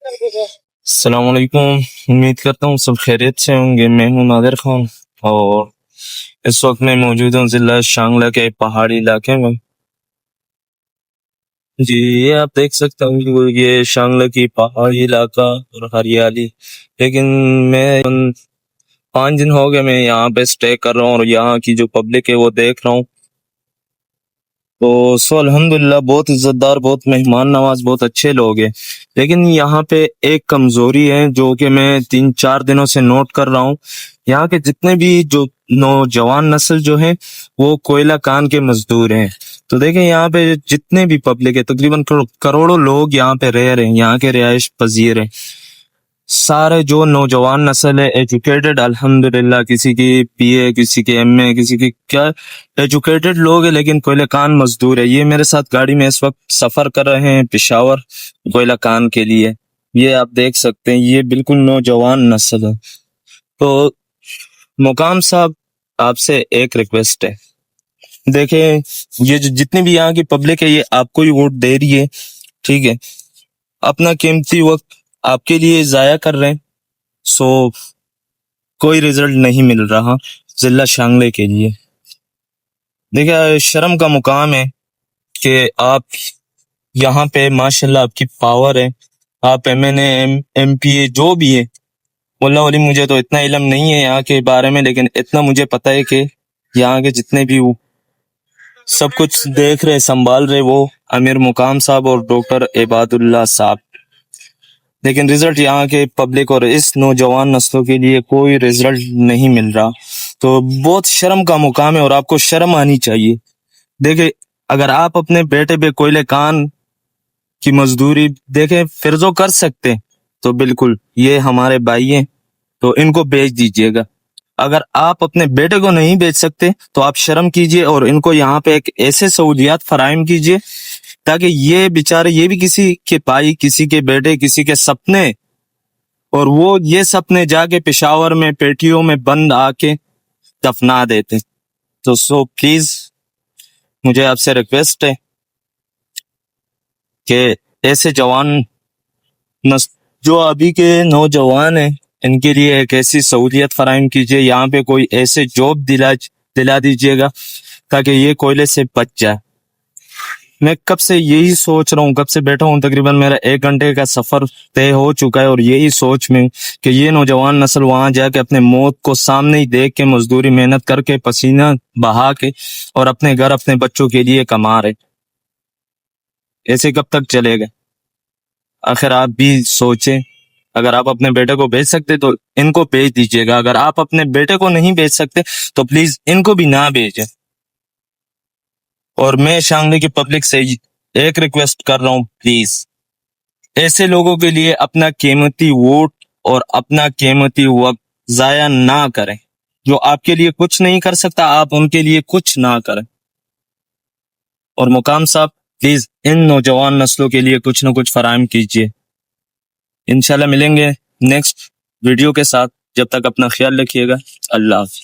السلام علیکم، امید کرتا ہوں سب خیریت سے ہوں گے۔ میں ہوں نادر خان اور اس وقت میں موجود ہوں ضلع شانگلہ کے پہاڑی علاقے میں۔ جی یہ آپ دیکھ سکتے ہوں کہ یہ شانگلہ کی پہاڑی علاقہ اور ہریالی، لیکن میں 5 دن ہو گئے میں یہاں پہ سٹے کر رہا ہوں اور یہاں کی جو پبلک ہے وہ دیکھ رہا ہوں تو الحمدللہ بہت عزت دار، بہت مہمان نواز، بہت اچھے لوگ ہیں۔ لیکن یہاں پہ ایک کمزوری ہے جو کہ میں 3-4 دنوں سے نوٹ کر رہا ہوں۔ یہاں کے جتنے بھی جو نوجوان نسل جو ہیں وہ کوئلہ کان کے مزدور ہیں۔ تو دیکھیں یہاں پہ جتنے بھی پبلک ہے، تقریباً کروڑوں لوگ یہاں پہ رہ رہے ہیں، یہاں کے رہائش پذیر ہیں۔ سارے جو نوجوان نسل ہے ایجوکیٹڈ الحمدللہ، کسی کی پی اے، کسی کی ایم اے، کسی کی کیا ایجوکیٹڈ لوگ ہیں، لیکن کوئلہ کان مزدور ہے۔ یہ میرے ساتھ گاڑی میں اس وقت سفر کر رہے ہیں پشاور کوئلہ کان کے لیے۔ یہ آپ دیکھ سکتے ہیں، یہ بالکل نوجوان نسل ہے۔ تو مقام صاحب آپ سے ایک ریکویسٹ ہے، دیکھیں یہ جتنی بھی یہاں کی پبلک ہے یہ آپ کو ہی ووٹ دے رہی ہے، ٹھیک ہے؟ اپنا قیمتی وقت آپ کے لیے ضائع کر رہے ہیں، کوئی رزلٹ نہیں مل رہا ضلع شانگلے کے لیے۔ دیکھیں شرم کا مقام ہے کہ آپ یہاں پہ ماشاءاللہ آپ کی پاور ہے، آپ ایم این اے، ایم پی اے جو بھی ہے، واللہ علی مجھے تو اتنا علم نہیں ہے یہاں کے بارے میں، لیکن اتنا مجھے پتہ ہے کہ یہاں کے جتنے بھی سب کچھ دیکھ رہے سنبھال رہے وہ امیر مقام صاحب اور ڈاکٹر عباد اللہ صاحب۔ لیکن رزلٹ یہاں کے پبلک اور اس نوجوان نسلوں کے لیے کوئی رزلٹ نہیں مل رہا، تو بہت شرم کا مقام ہے اور آپ کو شرم آنی چاہیے۔ دیکھیں اگر آپ اپنے بیٹے پہ کوئلہ کان کی مزدوری دیکھیں فرضوں کر سکتے تو بالکل یہ ہمارے بھائی ہیں تو ان کو بیچ دیجئے گا۔ اگر آپ اپنے بیٹے کو نہیں بیچ سکتے تو آپ شرم کیجئے اور ان کو یہاں پہ ایک ایسے سہولیات فراہم کیجئے تاکہ یہ بیچارے، یہ بھی کسی کے بھائی، کسی کے بیٹے، کسی کے سپنے، اور وہ یہ سپنے جا کے پشاور میں پیٹیوں میں بند آ کے دفنا دیتے۔ تو پلیز مجھے آپ سے ریکویسٹ ہے کہ ایسے جوان جو ابھی کے نوجوان ہیں ان کے لیے ایک ایسی سہولیت فراہم کیجئے، یہاں پہ کوئی ایسے جاب دلا دیجئے گا تاکہ یہ کوئلے سے بچ جائے۔ میں کب سے یہی سوچ رہا ہوں، کب سے بیٹھا ہوں، تقریباً میرا 1 گھنٹے کا سفر طے ہو چکا ہے، اور یہی سوچ میں کہ یہ نوجوان نسل وہاں جا کے اپنے موت کو سامنے ہی دیکھ کے مزدوری محنت کر کے پسینہ بہا کے اور اپنے گھر اپنے بچوں کے لیے کما رہے۔ ایسے کب تک چلے گا؟ آخر آپ بھی سوچیں، اگر آپ اپنے بیٹے کو بھیج سکتے تو ان کو بھیج دیجئے گا، اگر آپ اپنے بیٹے کو نہیں بھیج سکتے تو پلیز ان کو بھی نہ بھیجیں۔ اور میں شانگلے کی پبلک سے ایک ریکویسٹ کر رہا ہوں، پلیز ایسے لوگوں کے لیے اپنا قیمتی ووٹ اور اپنا قیمتی وقت ضائع نہ کریں۔ جو آپ کے لیے کچھ نہیں کر سکتا آپ ان کے لیے کچھ نہ کریں۔ اور مقام صاحب پلیز ان نوجوان نسلوں کے لیے کچھ نہ کچھ فراہم کیجیے۔ انشاءاللہ ملیں گے نیکسٹ ویڈیو کے ساتھ، جب تک اپنا خیال رکھیے گا۔ اللہ حافظ۔